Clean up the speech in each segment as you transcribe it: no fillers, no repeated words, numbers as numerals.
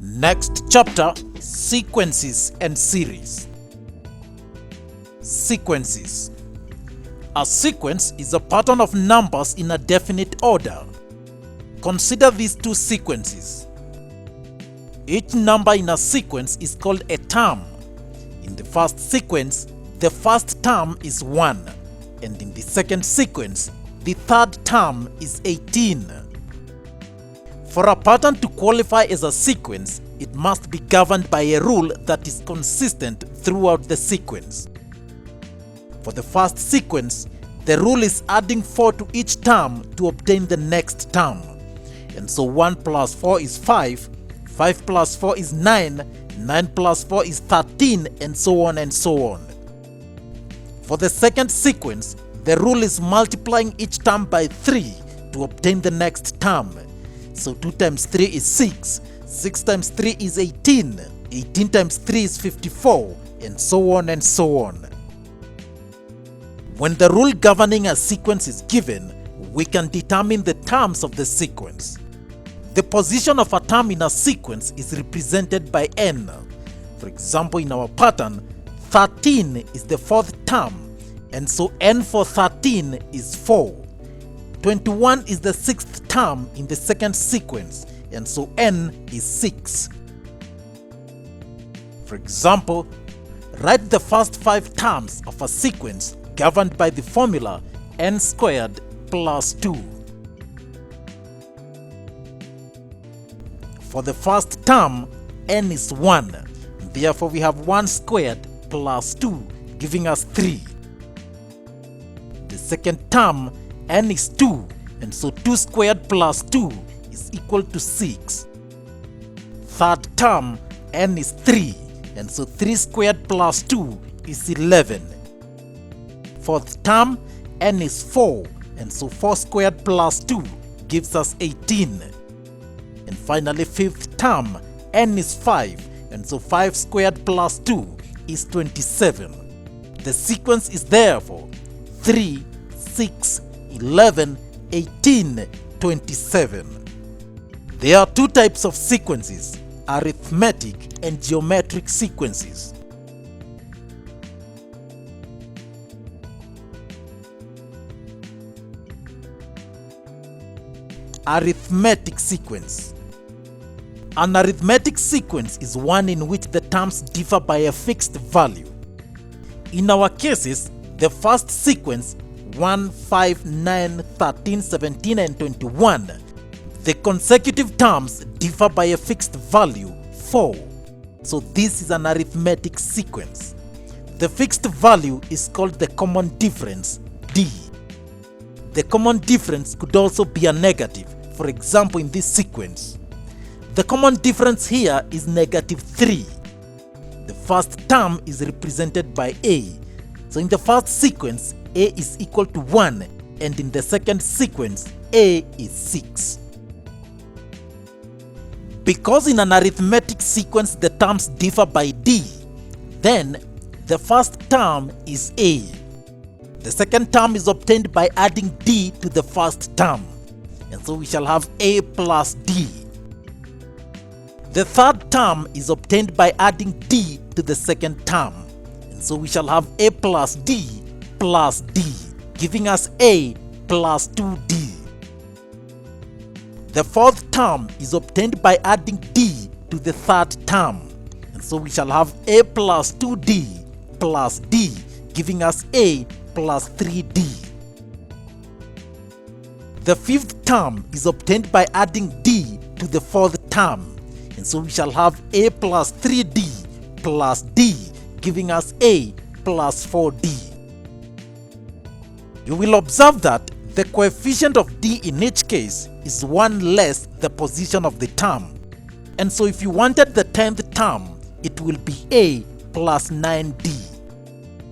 Next chapter, sequences and series. Sequences. A sequence is a pattern of numbers in a definite order. Consider these two sequences. Each number in a sequence is called a term. In the first sequence, the first term is 1, and in the second sequence, the third term is 18. For a pattern to qualify as a sequence, it must be governed by a rule that is consistent throughout the sequence. For the first sequence, the rule is adding 4 to each term to obtain the next term. And so 1 plus 4 is 5, 5 plus 4 is 9, 9 plus 4 is 13, and so on and so on. For the second sequence, the rule is multiplying each term by 3 to obtain the next term. So 2 times 3 is 6, 6 times 3 is 18, 18 times 3 is 54, and so on and so on. When the rule governing a sequence is given, we can determine the terms of the sequence. The position of a term in a sequence is represented by n. For example, in our pattern, 13 is the fourth term, and so n for 13 is 4. 21 is the sixth term in the second sequence, and so n is 6. For example, write the first 5 terms of a sequence governed by the formula n squared plus 2. For the first term, n is 1, therefore we have 1 squared plus 2, giving us 3. The second term, n is 2, and so 2 squared plus 2 is equal to 6. Third term, n is 3, and so 3 squared plus 2 is 11. Fourth term, n is 4, and so 4 squared plus 2 gives us 18. And finally, fifth term, n is 5, and so 5 squared plus 2 is 27. The sequence is therefore 3, 6, 11, 18, 27. There are two types of sequences, arithmetic and geometric sequences. Arithmetic sequence. An arithmetic sequence is one in which the terms differ by a fixed value. In our cases, the first sequence 1, 5, 9, 13, 17, and 21, the consecutive terms differ by a fixed value 4. So this is an arithmetic sequence. The fixed value is called the common difference, D. The common difference could also be a negative. For example, in this sequence, the common difference here is negative 3. The first term is represented by A. So in the first sequence, A is equal to 1, and in the second sequence, A is 6. Because in an arithmetic sequence the terms differ by D, then the first term is A. The second term is obtained by adding D to the first term, and so we shall have A plus D. The third term is obtained by adding D to the second term, and so we shall have A plus D, giving us A plus 2D. The fourth term is obtained by adding D to the third term, and so we shall have A plus 2D plus D, giving us A plus 3D. The fifth term is obtained by adding D to the fourth term, and so we shall have A plus 3D plus D, giving us A plus 4D. You will observe that the coefficient of D in each case is 1 less the position of the term. And so if you wanted the 10th term, it will be A plus 9D.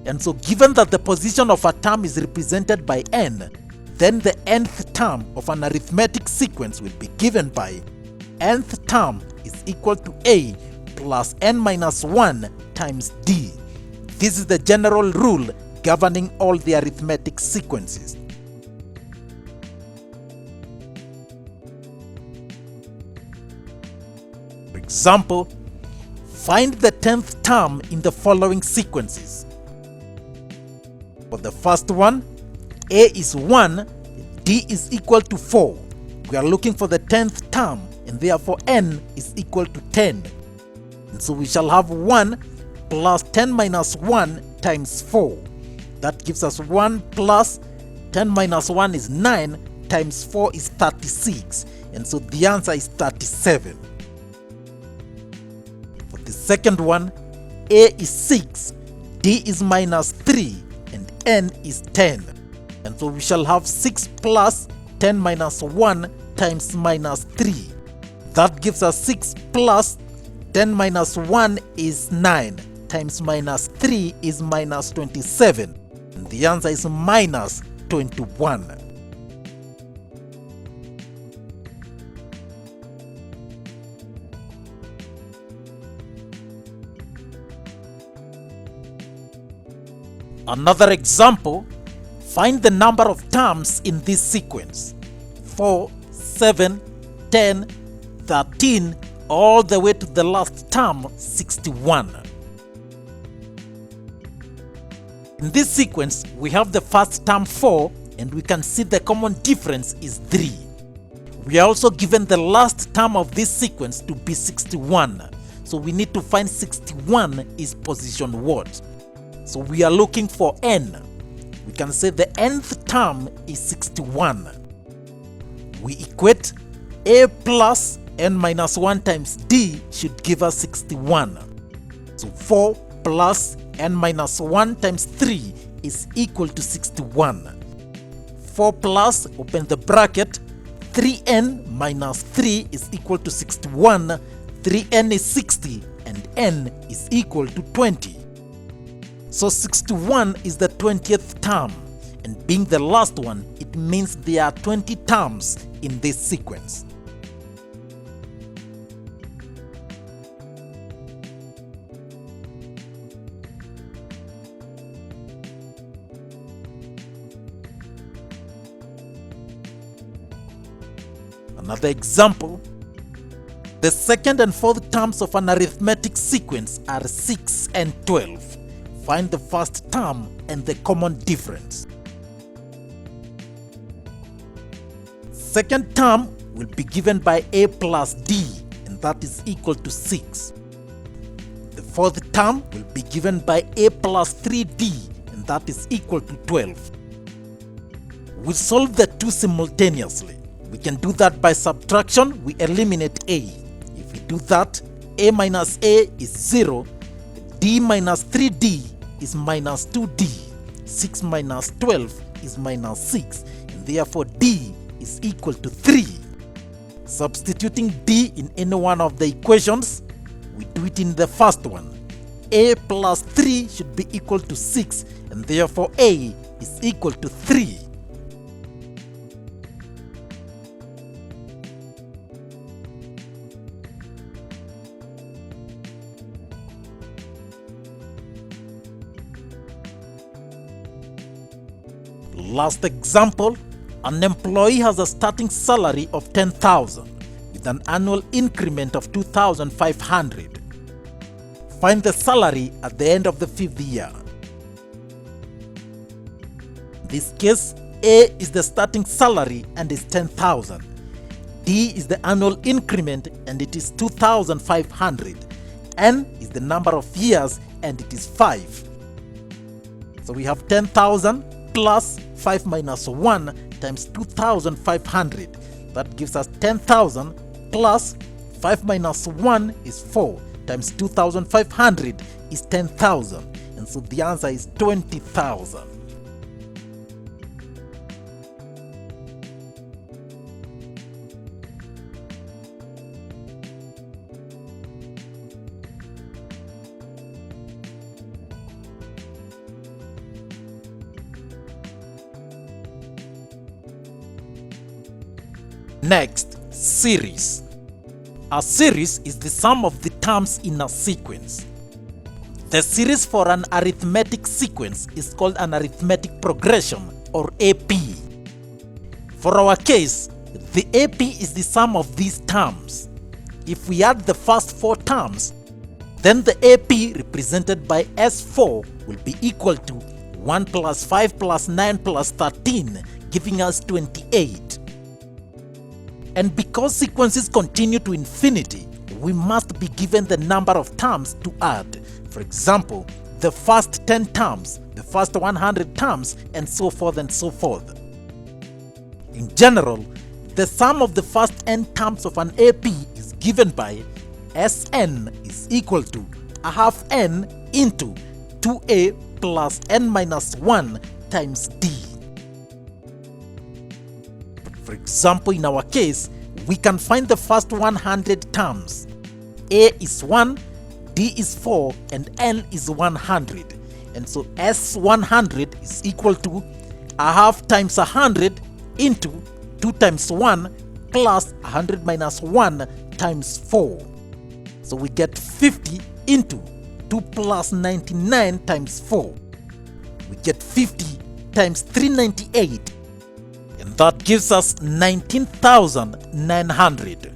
And so given that the position of a term is represented by n, then the nth term of an arithmetic sequence will be given by nth term is equal to A plus n minus 1 times D. This is the general rule governing all the arithmetic sequences. Example, find the 10th term in the following sequences. For the first one, A is 1, D is equal to 4. We are looking for the 10th term, and therefore n is equal to 10. And so we shall have 1 plus 10 minus 1 times 4. That gives us 1 plus 10 minus 1 is 9 times 4 is 36. And so the answer is 37. For the second one, A is 6, D is minus 3, and n is 10. And so we shall have 6 plus 10 minus 1 times minus 3. That gives us 6 plus 10 minus 1 is 9 times minus 3 is minus 27. And the answer is minus 21. Another example, find the number of terms in this sequence: 4, 7, 10, 13, all the way to the last term, 61. In this sequence, we have the first term 4, and we can see the common difference is 3. We are also given the last term of this sequence to be 61. So we need to find 61 is position what? So we are looking for n. We can say the nth term is 61. We equate A plus n minus 1 times D should give us 61. So 4 plus n minus 1 times 3 is equal to 61. 4 plus, open the bracket, 3n minus 3 is equal to 61. 3n is 60 and n is equal to 20. So 61 is the 20th term, and being the last one, it means there are 20 terms in this sequence. Another example, the second and fourth terms of an arithmetic sequence are 6 and 12. Find the first term and the common difference. Second term will be given by A plus D, and that is equal to 6. The fourth term will be given by A plus 3D, and that is equal to 12. We solve the two simultaneously. We can do that by subtraction. We eliminate A. If we do that, A minus A is 0, D minus 3D is minus 2D, 6 minus 12 is minus 6, and therefore D is equal to 3. Substituting D in any one of the equations, we do it in the first one. A plus 3 should be equal to 6, and therefore A is equal to 3. Last example, an employee has a starting salary of 10,000 with an annual increment of 2,500. Find the salary at the end of the 5th year. In this case, A is the starting salary and is 10,000. D is the annual increment and it is 2,500. N is the number of years and it is 5. So we have 10,000 plus 5 minus 1 times 2,500. That gives us 10,000 plus 5 minus 1 is 4 times 2,500 is 10,000. And so the answer is 20,000. Next, series. A series is the sum of the terms in a sequence. The series for an arithmetic sequence is called an arithmetic progression, or AP. For our case, the AP is the sum of these terms. if we add the first 4 terms, then the AP represented by S4 will be equal to 1 plus 5 plus 9 plus 13, giving us 28. And because sequences continue to infinity, we must be given the number of terms to add. For example, the first 10 terms, the first 100 terms, and so forth and so forth. In general, the sum of the first n terms of an AP is given by Sn is equal to a half n into 2a plus n minus 1 times d. For example, in our case, we can find the first 100 terms. A is 1, D is 4, and N is 100. And so S100 is equal to a half times 100 into 2 times 1 plus 100 minus 1 times 4. So we get 50 into 2 plus 99 times 4. We get 50 times 398. And that gives us 19,900.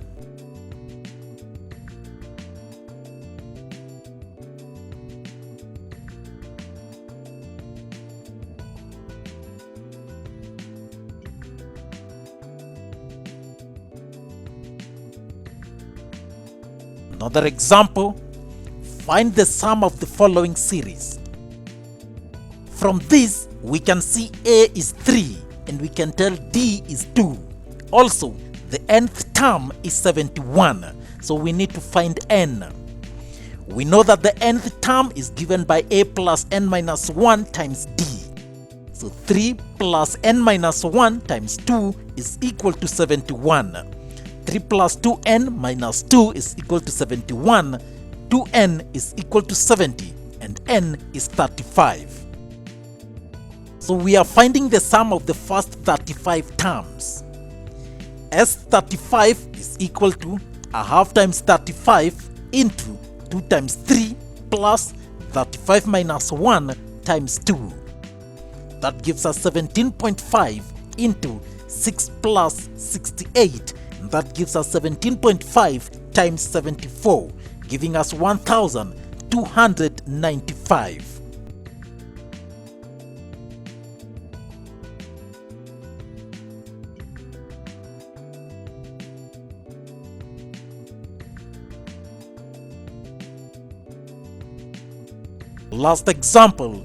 Another example, find the sum of the following series. From this, we can see A is 3 and we can tell D is 2. Also, the nth term is 71, so we need to find N. We know that the nth term is given by A plus n minus 1 times D. So 3 plus n minus 1 times 2 is equal to 71. 3 plus 2n minus 2 is equal to 71, 2n is equal to 70, and n is 35. So we are finding the sum of the first 35 terms. S35 is equal to a half times 35 into 2 times 3 plus 35 minus 1 times 2. That gives us 17.5 into 6 plus 68. That gives us 17.5 times 74, giving us 1,295. Last example,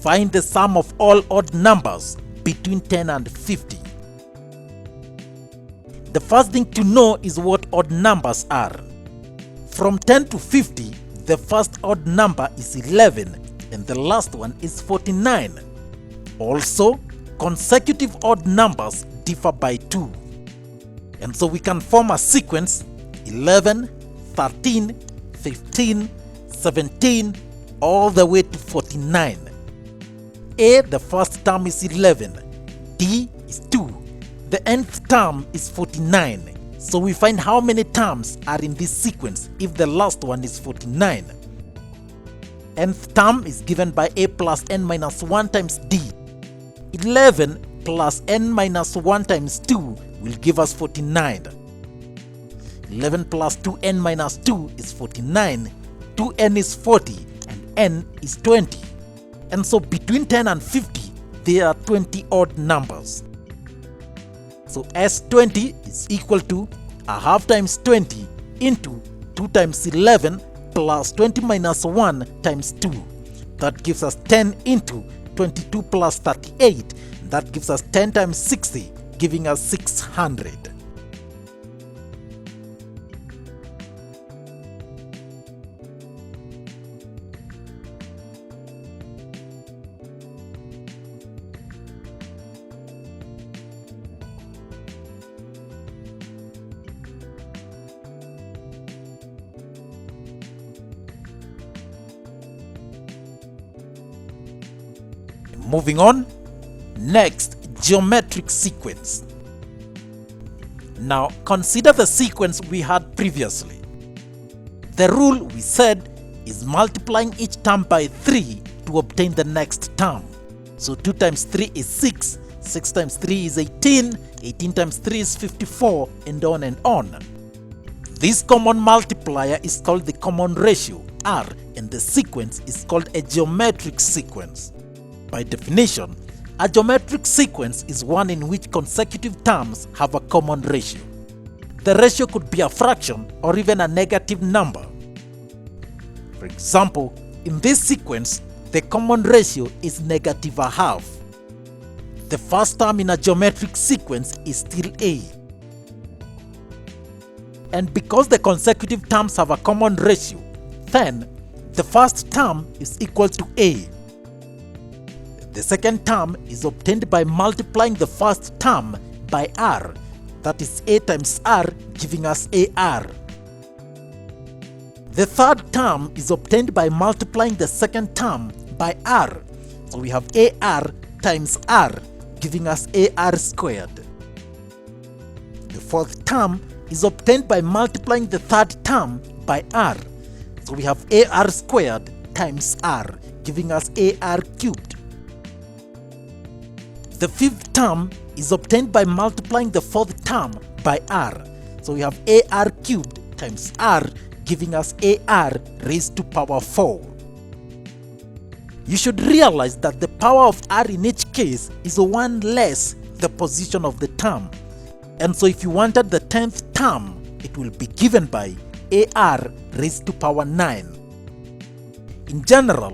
find the sum of all odd numbers between 10 and 50. The first thing to know is what odd numbers are. From 10 to 50, the first odd number is 11 and the last one is 49. Also, consecutive odd numbers differ by 2. And so we can form a sequence 11, 13, 15, 17, all the way to 49. A, the first term is 11. D is 2. The nth term is 49. So we find how many terms are in this sequence if the last one is 49. Nth term is given by A plus n minus 1 times D. 11 plus n minus 1 times 2 will give us 49. 11 plus 2n minus 2 is 49. 2n is 40 and n is 20. And so between 10 and 50, there are 20 odd numbers. So S20 is equal to a half times 20 into 2 times 11 plus 20 minus 1 times 2. That gives us 10 into 22 plus 38. That gives us 10 times 60, giving us 600. Moving on, next, geometric sequence. Now consider the sequence we had previously. The rule we said is multiplying each term by 3 to obtain the next term. So 2 times 3 is 6, 6 times 3 is 18, 18 times 3 is 54, and on and on. This common multiplier is called the common ratio, R, and the sequence is called a geometric sequence. By definition, a geometric sequence is one in which consecutive terms have a common ratio. The ratio could be a fraction or even a negative number. For example, in this sequence, the common ratio is negative a half. The first term in a geometric sequence is still A. And because the consecutive terms have a common ratio, then the first term is equal to A. The second term is obtained by multiplying the first term by R, that is A times R, giving us AR. The third term is obtained by multiplying the second term by R, so we have AR times R, giving us AR squared. The fourth term is obtained by multiplying the third term by R, so we have AR squared times R, giving us AR cubed. The fifth term is obtained by multiplying the fourth term by R, so we have AR cubed times R, giving us AR raised to power 4. You should realize that the power of R in each case is 1 less the position of the term. And so if you wanted the 10th term, it will be given by AR raised to power 9. In general,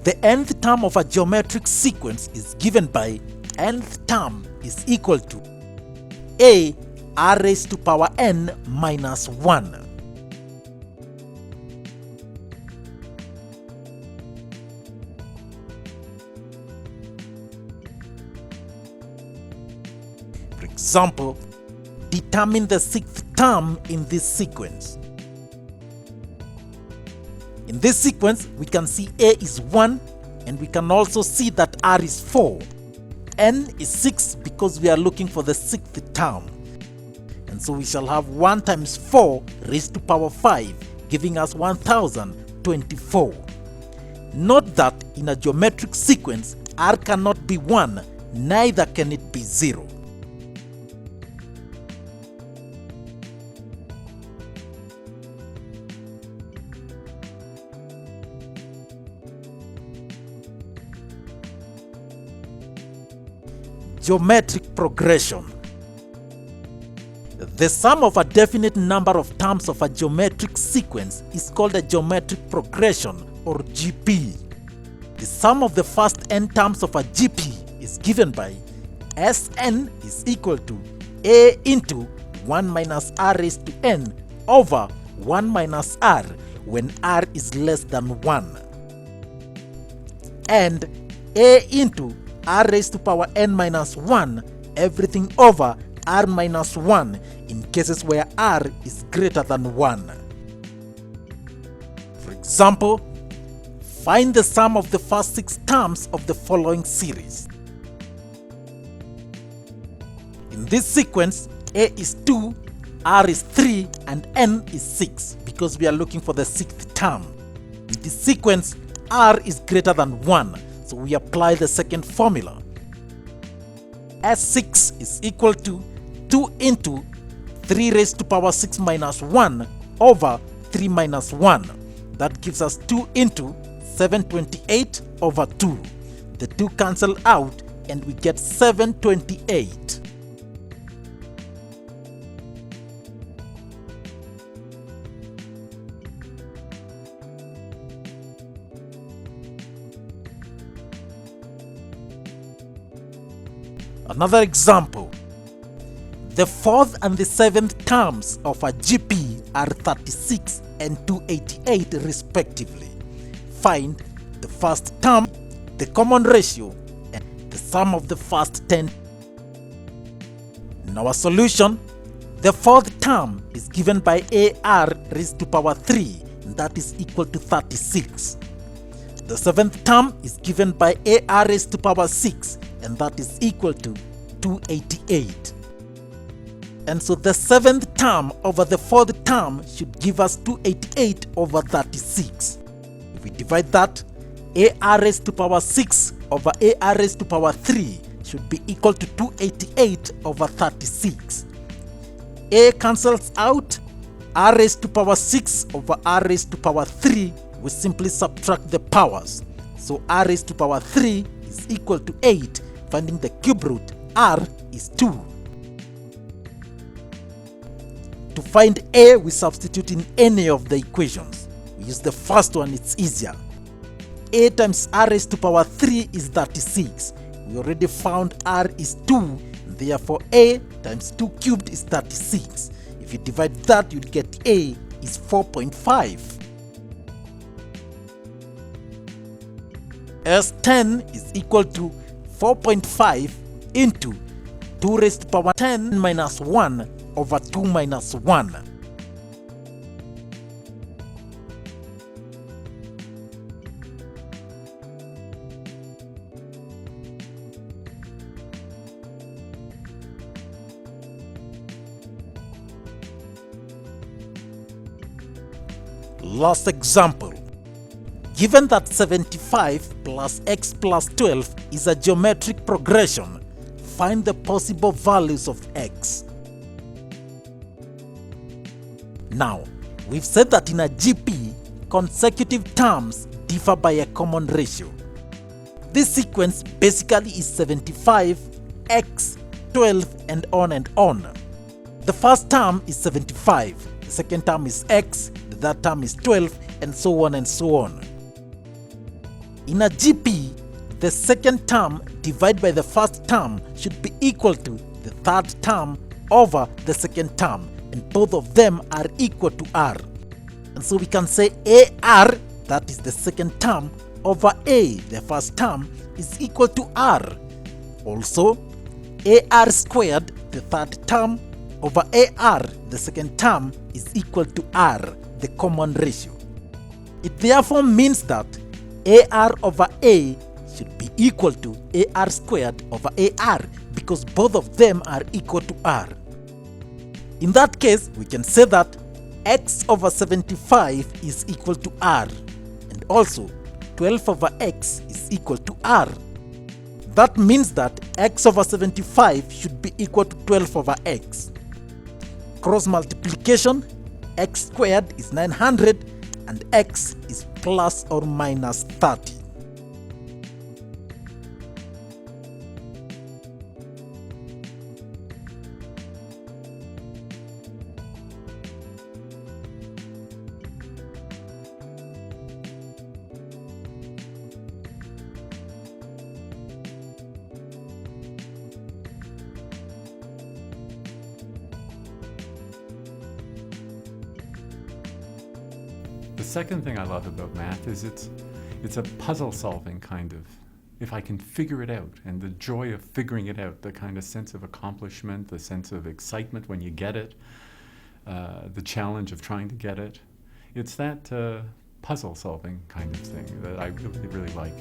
the nth term of a geometric sequence is given by nth term is equal to A R raised to power n minus 1. For example, determine the 6th term in this sequence. In this sequence, we can see A is 1 and we can also see that R is 4. N is 6 because we are looking for the 6th term. And so we shall have 1 times 4 raised to power 5, giving us 1024. Note that in a geometric sequence, R cannot be 1, neither can it be 0. Geometric progression. The sum of a definite number of terms of a geometric sequence is called a geometric progression, or GP. The sum of the first n terms of a GP is given by Sn is equal to A into 1 minus R raised to n over 1 minus R when R is less than 1. And A into R raised to power n minus 1 everything over R minus 1 in cases where R is greater than 1. For example, find the sum of the first 6 terms of the following series. In this sequence, A is 2, R is 3, and n is 6 because we are looking for the 6th term. In this sequence, R is greater than 1. So we apply the second formula. S6 is equal to 2 into 3 raised to power 6 minus 1 over 3 minus 1. That gives us 2 into 728 over 2. The 2 cancel out and we get 728. Another example. The 4th and the 7th terms of a GP are 36 and 288 respectively. Find the first term, the common ratio, and the sum of the first 10. In our solution, the 4th term is given by AR raised to power 3, and that is equal to 36. The 7th term is given by AR raised to power 6, and that is equal to 288. And so the 7th term over the 4th term should give us 288 over 36. If we divide that, AR raised to power 6 over AR raised to power 3 should be equal to 288 over 36. A cancels out r raised to power 6 over r raised to power 3, we simply subtract the powers. So r raised to power 3 is equal to 8. Finding the cube root, r is 2. To find a, we substitute in any of the equations. We use the first one, it's easier. A times r raised to power 3 is 36. We already found r is 2, therefore a times 2 cubed is 36. If you divide that, you'd get a is 4.5. As 10 is equal to 4.5 into 2 raised to power 10 minus 1 over 2 minus 1. Last example. Given that 75 plus x plus 12 is a geometric progression, find the possible values of x. Now, we've said that in a GP, consecutive terms differ by a common ratio. This sequence basically is 75, x, 12, and on and on. The first term is 75, the second term is x, the third term is 12, and so on and so on. In a GP, the second term divided by the first term should be equal to the third term over the second term, and both of them are equal to r. And so we can say AR, that is the second term, over A, the first term, is equal to r. Also, AR squared, the third term, over AR, the second term, is equal to r, the common ratio. It therefore means that AR over A should be equal to AR squared over AR, because both of them are equal to r. In that case, we can say that x over 75 is equal to r, and also 12 over x is equal to r. That means that x over 75 should be equal to 12 over x. Cross multiplication, x squared is 900 and x is plus or minus 30. The second thing I love about math is it's a puzzle solving kind of, if I can figure it out, and the joy of figuring it out, the kind of sense of accomplishment, the sense of excitement when you get it, the challenge of trying to get it. It's that puzzle solving kind of thing that I really, really like.